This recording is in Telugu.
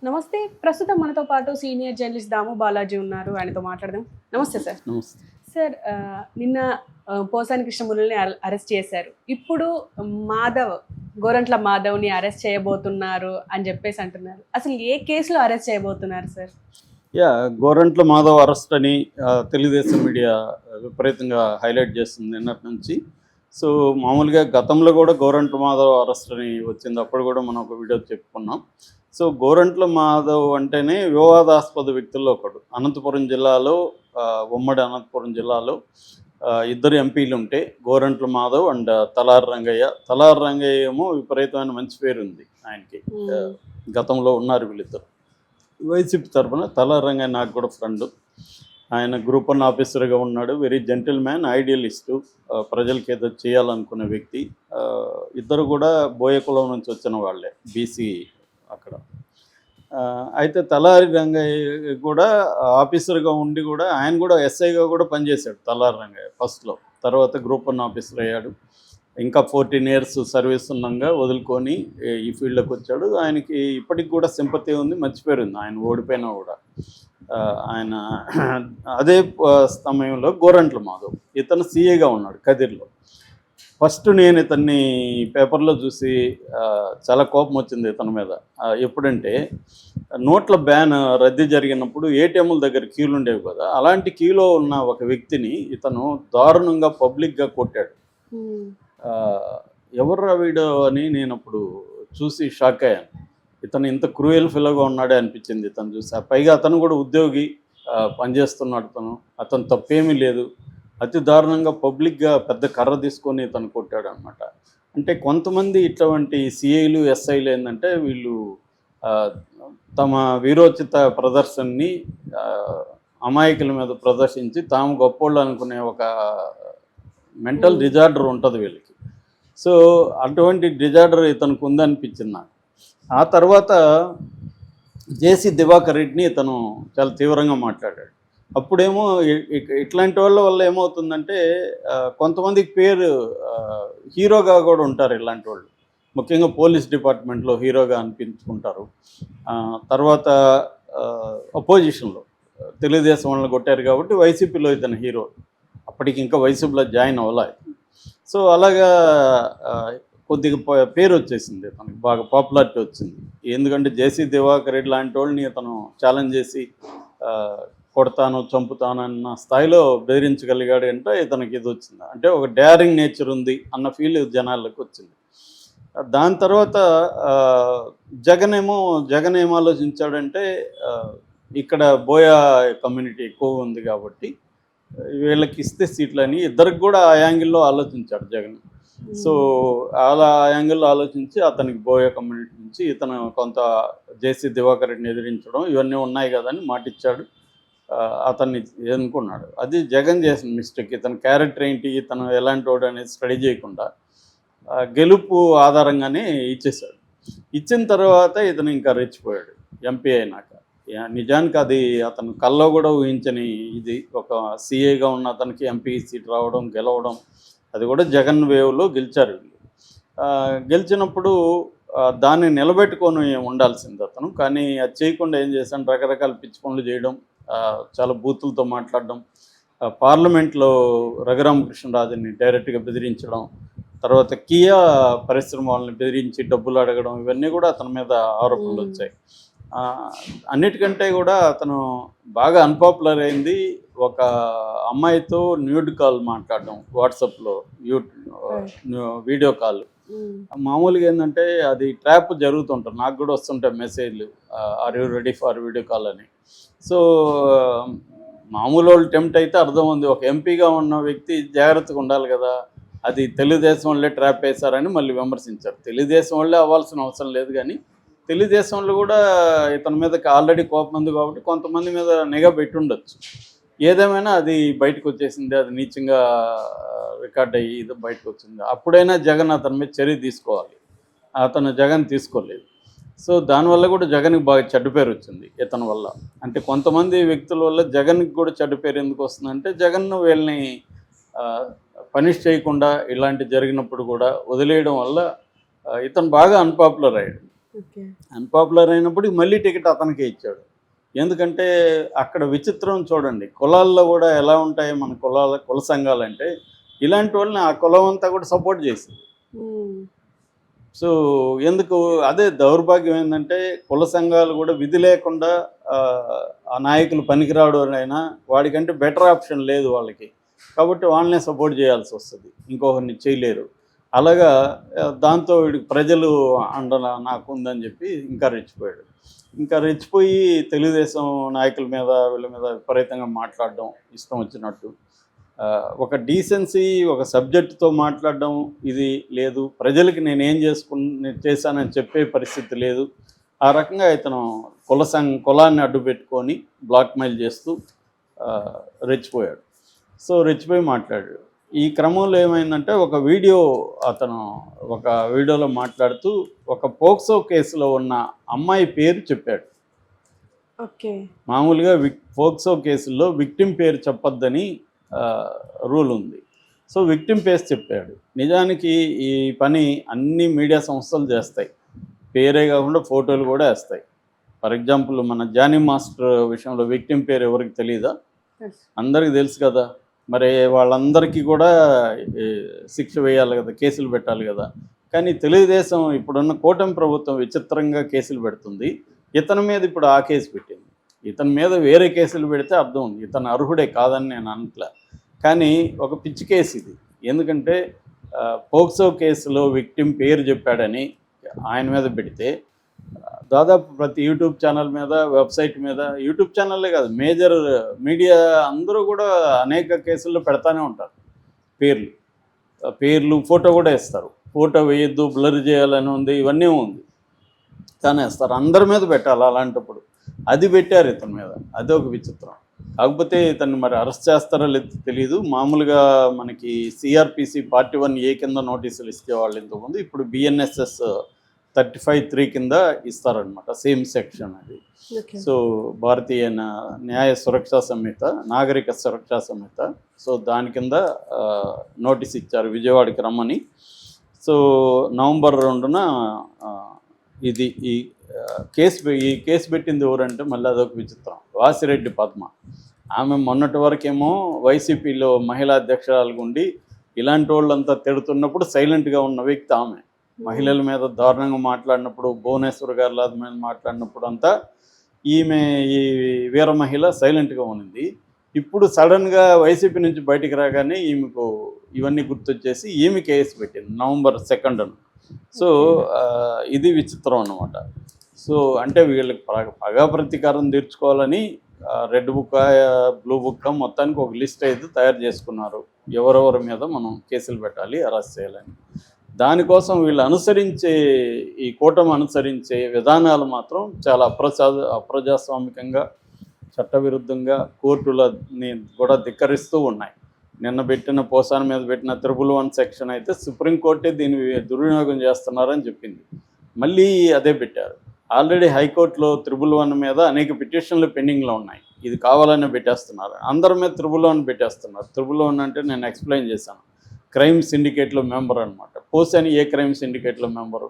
నమస్తే. ప్రస్తుతం మనతో పాటు సీనియర్ జర్నలిస్ట్ దాము బాలాజీ ఉన్నారు. ఆయనతో మాట్లాడదాం. నమస్తే సార్. నమస్తే. సార్ నిన్న పోసాని కృష్ణమురళిని అరెస్ట్ చేశారు. ఇప్పుడు గోరంట్ల మాధవ్‌ని అరెస్ట్ చేయబోతున్నారు అని చెప్పేసి అంటున్నారు. అసలు ఏ కేసులో అరెస్ట్ చేయబోతున్నారు సార్? గోరంట్ల మాధవ్ అరెస్ట్ అని తెలుగుదేశం మీడియా విపరీతంగా హైలైట్ చేస్తుంది నిన్నటి నుంచి. సో మామూలుగా గతంలో కూడా గోరంట్ల మాధవ్ అరెస్ట్ అని వచ్చింది. అప్పుడు కూడా మనం ఒక వీడియో చెప్పుకున్నాం. సో గోరంట్ల మాధవ్ అంటేనే వివాదాస్పద వ్యక్తుల్లో ఒకడు. అనంతపురం జిల్లాలో ఉమ్మడి అనంతపురం జిల్లాలో ఇద్దరు ఎంపీలు ఉంటే గోరంట్ల మాధవ్ అండ్ తలారి రంగయ్య. తలారి రంగయ్య ఏమో విపరీతమైన మంచి పేరు ఉంది ఆయనకి. గతంలో ఉన్నారు వీళ్ళిద్దరు. వైసీపీ తరఫున తలారి రంగయ్య నాకు కూడా ఫ్రెండ్. ఆయన గ్రూప్ 1 ఆఫీసర్గా ఉన్నాడు. వెరీ జెంటిల్ మ్యాన్, ఐడియలిస్టు, ప్రజలకి ఏదో చేయాలనుకునే వ్యక్తి. ఇద్దరు కూడా బోయ కులం నుంచి వచ్చిన వాళ్ళే, బీసీ అక్కడ. అయితే తలారి రంగయ్య కూడా ఆఫీసర్గా ఉండి కూడా ఆయన కూడా ఎస్ఐగా కూడా పనిచేశాడు తలారి రంగయ్య ఫస్ట్లో. తర్వాత గ్రూప్ 1 ఆఫీసర్ అయ్యాడు. ఇంకా 14 ఇయర్స్ సర్వీస్ ఉన్నాగా వదులుకొని ఈ ఫీల్డ్లోకి వచ్చాడు. ఆయనకి ఇప్పటికి కూడా సింపతి ఉంది, మంచి పేరు ఉంది ఆయన ఓడిపోయినా కూడా. ఆయన అదే సమయంలో గోరంట్ల మాధవ్ ఇతను సీఏగా ఉన్నాడు కదిర్లో. ఫస్ట్ నేను ఇతన్ని పేపర్లో చూసి చాలా కోపం వచ్చింది ఇతని మీద. ఎప్పుడంటే నోట్ల బ్యాన్ రద్దీ జరిగినప్పుడు ఏటీఎంల దగ్గర క్యూలు ఉండేవి కదా, అలాంటి క్యూలో ఉన్న ఒక వ్యక్తిని ఇతను దారుణంగా పబ్లిక్గా కొట్టాడు. ఎవర్రా వీడియో అని నేను అప్పుడు చూసి షాక్ అయ్యాను. ఇతను ఇంత క్రూయల్ ఫిలోగా ఉన్నాడే అనిపించింది ఇతను చూసి. పైగా అతను కూడా ఉద్యోగి, పనిచేస్తున్నాడు. అతను తప్పేమీ లేదు. అతి దారుణంగా పబ్లిక్గా పెద్ద కర్ర తీసుకొని ఇతను కొట్టాడు అనమాట. అంటే కొంతమంది ఇటువంటి సిఐలు ఎస్ఐలు ఏంటంటే వీళ్ళు తమ వీరోచిత ప్రదర్శనని అమాయకుల మీద ప్రదర్శించి తాము గొప్పోళ్ళు అనుకునే ఒక మెంటల్ డిజార్డర్ ఉంటుంది వీళ్ళకి. సో అటువంటి డిజార్డర్ ఇతనికి ఉందనిపించింది నాకు. ఆ తర్వాత జేసీ దివాకర్ రెడ్డిని ఇతను చాలా తీవ్రంగా మాట్లాడాడు. అప్పుడేమో ఇట్లాంటి వాళ్ళ వల్ల ఏమవుతుందంటే కొంతమందికి పేరు హీరోగా కూడా ఉంటారు ఇలాంటి వాళ్ళు. ముఖ్యంగా పోలీస్ డిపార్ట్మెంట్లో హీరోగా అనిపించుకుంటారు. తర్వాత అపోజిషన్లో తెలుగుదేశం వాళ్ళని కొట్టారు కాబట్టి వైసీపీలో ఇతను హీరో. అప్పటికి ఇంకా వైసీపీలో జాయిన్ అవ్వలే. సో అలాగా కొద్దిగా పేరు వచ్చేసింది ఇతనికి, బాగా పాపులారిటీ వచ్చింది. ఎందుకంటే జేసీ దివాకర్ రెడ్డి లాంటి వాళ్ళని ఇతను ఛాలెంజ్ చేసి కొడతాను చంపుతాను అన్న స్థాయిలో బెదిరించగలిగాడు అంటే ఇతనికి ఇది వచ్చింది. అంటే ఒక డేరింగ్ నేచర్ ఉంది అన్న ఫీల్ జనాలకు వచ్చింది. దాని తర్వాత జగన్ ఏం ఆలోచించాడంటే ఇక్కడ బోయా కమ్యూనిటీ ఎక్కువ ఉంది కాబట్టి వీళ్ళకి ఇస్తే సీట్లని ఇద్దరికి కూడా ఆ యాంగిల్లో ఆలోచించాడు జగన్. సో అలా ఆ యాంగిల్లో ఆలోచించి అతనికి బోయా కమ్యూనిటీ నుంచి ఇతను కొంత జేసీ దివాకర్ రెడ్డిని ఎదిరించడం ఇవన్నీ ఉన్నాయి కదా అని మాటిచ్చాడు. అతన్ని ఎన్నుకున్నాడు. అది జగన్ చేసిన మిస్టేక్. ఇతని క్యారెక్టర్ ఏంటి, ఇతను ఎలాంటి వాడు అనేది స్టడీ చేయకుండా గెలుపు ఆధారంగానే ఇచ్చేశాడు. ఇచ్చిన తర్వాత ఇతను ఇంకా రెచ్చిపోయాడు ఎంపీ అయినాక. నిజానికి అది అతను కల్లో కూడా ఊహించని ఇది. ఒక సీఏగా ఉన్న అతనికి ఎంపీ సీట్ రావడం, గెలవడం, అది కూడా జగన్ వేవ్లో గెలిచారు వీళ్ళు. గెలిచినప్పుడు దాన్ని నిలబెట్టుకొని ఉండాల్సింది అతను. కానీ అది చేయకుండా ఏం చేశాను, రకరకాల పిచ్చి పనులు చేయడం, చాలా బూతులతో మాట్లాడడం, పార్లమెంట్లో రఘురామకృష్ణరాజుని డైరెక్ట్గా బెదిరించడం, తర్వాత కియా పరిశ్రమ వాళ్ళని బెదిరించి డబ్బులు అడగడం, ఇవన్నీ కూడా అతని మీద ఆరోపణలు వచ్చాయి. అన్నిటికంటే కూడా అతను బాగా అన్పాపులర్ అయింది ఒక అమ్మాయితో న్యూడ్ కాల్ మాట్లాడడం, వాట్సాప్లో వీడియో కాల్. మామూలుగా ఏంటంటే అది ట్రాప్ జరుగుతుంటారు, నాకు కూడా వస్తుంటాయి మెసేజ్లు, are you ready for video call అని. సో మామూలు వాళ్ళు టెంప్ట్ అయితే అర్థం ఉంది. ఒక ఎంపీగా ఉన్న వ్యక్తి జాగ్రత్తగా ఉండాలి కదా. అది తెలుగుదేశం వాళ్ళే ట్రాప్ వేశారని మళ్ళీ విమర్శించారు. తెలుగుదేశం వాళ్ళే అవ్వాల్సిన అవసరం లేదు, కానీ తెలుగుదేశంలో కూడా ఇతని మీద ఆల్రెడీ కోపం ఉంది కాబట్టి కొంతమంది మీద నిఘా పెట్టి ఉండొచ్చు. ఏదేమైనా అది బయటకు వచ్చేసింది, అది నీచంగా రికార్డ్ అయ్యి ఇది బయటకు వచ్చింది. అప్పుడైనా జగన్ అతని మీద చర్య తీసుకోవాలి. అతను జగన్ తీసుకోలేదు. సో దానివల్ల కూడా జగన్కి బాగా చెడ్డ పేరు వచ్చింది ఇతని వల్ల. అంటే కొంతమంది వ్యక్తుల వల్ల జగన్కి కూడా చెడ్డ పేరు ఎందుకు వస్తుందంటే జగన్ వీళ్ళని పనిష్ చేయకుండా ఇలాంటి జరిగినప్పుడు కూడా వదిలేయడం వల్ల ఇతను బాగా అన్పాపులర్ అయ్యాడు. ఓకే. అన్పాపులర్ అయినప్పుడు మళ్ళీ టికెట్ అతనికే ఇచ్చాడు. ఎందుకంటే అక్కడ విచిత్రం చూడండి, కులాల్లో కూడా ఎలా ఉంటాయి మన కుల సంఘాలంటే, ఇలాంటి వాళ్ళని ఆ కులం అంతా కూడా సపోర్ట్ చేసింది. హ్మ్. సో ఎందుకు అదే దౌర్భాగ్యం ఏంటంటే కుల సంఘాలు కూడా విధి లేకుండా ఆ నాయకులు పనికిరాడు అయినా వాడికంటే బెటర్ ఆప్షన్ లేదు వాళ్ళకి, కాబట్టి వాళ్ళనే సపోర్ట్ చేయాల్సి వస్తుంది, ఇంకొకరిని చేయలేరు. అలాగా దాంతో వీడికి ప్రజలు అండ నాకు ఉందని చెప్పి ఇంకా రెచ్చిపోయి తెలుగుదేశం నాయకుల మీద వీళ్ళ మీద విపరీతంగా మాట్లాడడం ఇష్టం వచ్చినట్టు. ఒక డీసెన్సీ ఒక సబ్జెక్టుతో మాట్లాడడం ఇది లేదు, ప్రజలకి నేనేం చేశానని చెప్పే పరిస్థితి లేదు. ఆ రకంగా ఇతను కులాన్ని అడ్డు పెట్టుకొని బ్లాక్మెయిల్ చేస్తూ రెచ్చిపోయాడు. సో రెచ్చిపోయి మాట్లాడాడు. ఈ క్రమంలో ఏమైందంటే అతను ఒక వీడియోలో మాట్లాడుతూ ఒక పోక్సో కేసులో ఉన్న అమ్మాయి పేరు చెప్పాడు. ఓకే. మామూలుగా పోక్సో కేసుల్లో విక్టిమ్ పేరు చెప్పొద్దని రూల్ ఉంది. సో విక్టిమ్ పేరు చెప్పాడు. నిజానికి ఈ పని అన్ని మీడియా సంస్థలు చేస్తాయి, పేరే కాకుండా ఫోటోలు కూడా వేస్తాయి. ఫర్ ఎగ్జాంపుల్ మన జానీ మాస్టర్ విషయంలో విక్టిమ్ పేరు ఎవరికి తెలియదా? అందరికీ తెలుసు కదా. మరి వాళ్ళందరికీ కూడా శిక్ష వేయాలి కదా, కేసులు పెట్టాలి కదా. కానీ తెలుగుదేశం ఇప్పుడున్న కూటమి ప్రభుత్వం విచిత్రంగా కేసులు పెడుతుంది. ఇతని మీద ఇప్పుడు ఆ కేసు పెట్టింది. ఇతని మీద వేరే కేసులు పెడితే అర్థం ఉంది, ఇతను అర్హుడే కాదని నేను అనట్లే. కానీ ఒక పిచ్చి కేసు ఇది. ఎందుకంటే పోక్సో కేసులో విక్టిమ్ పేరు చెప్పాడని ఆయన మీద పెడితే దాదాపు ప్రతి యూట్యూబ్ ఛానల్ మీద, వెబ్సైట్ మీద, యూట్యూబ్ ఛానల్లే కాదు మేజర్ మీడియా అందరూ కూడా అనేక కేసుల్లో పెడతానే ఉంటారు పేర్లు ఫోటో కూడా వేస్తారు. ఫోటో వేయొద్దు, బ్లర్ చేయాలని ఉంది, ఇవన్నీ ఉంది, కానీ వేస్తారు. అందరి మీద పెట్టాలి. అలాంటప్పుడు అది పెట్టారు ఇతని మీద. అదే ఒక విచిత్రం. కాకపోతే ఇతన్ని మరి అరెస్ట్ చేస్తారో లేదో తెలియదు. మామూలుగా మనకి సిఆర్పిసి పార్ట్ 1A కింద నోటీసులు ఇచ్చేవాళ్ళు ఇంతకుముందు, ఇప్పుడు BNSS 35(3) కింద ఇస్తారనమాట, సేమ్ సెక్షన్ అది. సో భారతీయ న్యాయ సురక్షా సంహిత, నాగరిక సురక్షా సంహిత, సో దాని కింద నోటీస్ ఇచ్చారు విజయవాడకి రమ్మని. సో నవంబర్ 2న ఈ కేసు పెట్టింది ఎవరంటే మళ్ళీ అదొక విచిత్రం, వాసిరెడ్డి పద్మ. ఆమె మొన్నటి వరకేమో వైసీపీలో మహిళా అధ్యక్షురాలుగా ఉండి ఇలాంటి వాళ్ళంతా తిడుతున్నప్పుడు సైలెంట్గా ఉన్న వ్యక్తి ఆమె. మహిళల మీద దారుణంగా మాట్లాడినప్పుడు, భువనేశ్వర్ గారి మీద మాట్లాడినప్పుడు అంతా ఈమె ఈ వీర మహిళ సైలెంట్గా ఉన్నది. ఇప్పుడు సడన్గా వైసీపీ నుంచి బయటికి రాగానే ఈమెకు ఇవన్నీ గుర్తొచ్చేసి ఈమె కేసు పెట్టింది నవంబర్ 2న. సో ఇది విచిత్రం అన్నమాట. సో అంటే వీళ్ళకి పగా ప్రతీకారం తీర్చుకోవాలని రెడ్ బుక్, బ్లూ బుక్ మొత్తానికి ఒక లిస్ట్ అయితే తయారు చేసుకున్నారు, ఎవరెవరి మీద మనం కేసులు పెట్టాలి, అరెస్ట్ చేయాలని. దానికోసం వీళ్ళు ఈ కూటమి అనుసరించే విధానాలు మాత్రం చాలా అప్రజాస్వామికంగా, చట్టవిరుద్ధంగా, కోర్టులని కూడా ధిక్కరిస్తూ ఉన్నాయి. నిన్న పోసాని మీద పెట్టిన 111 సెక్షన్ అయితే సుప్రీంకోర్టే దీన్ని దుర్వినియోగం చేస్తున్నారని చెప్పింది. మళ్ళీ అదే పెట్టారు. ఆల్రెడీ హైకోర్టులో 111 మీద అనేక పిటిషన్లు పెండింగ్లో ఉన్నాయి. ఇది కావాలనే పెట్టేస్తున్నారు. అందరి మీద 111 పెట్టేస్తున్నారు. 111 అంటే నేను ఎక్స్ప్లెయిన్ చేశాను, క్రైమ్ సిండికేట్లో మెంబర్ అనమాట. పోసాని ఏ క్రైమ్ సిండికేట్లో మెంబరు?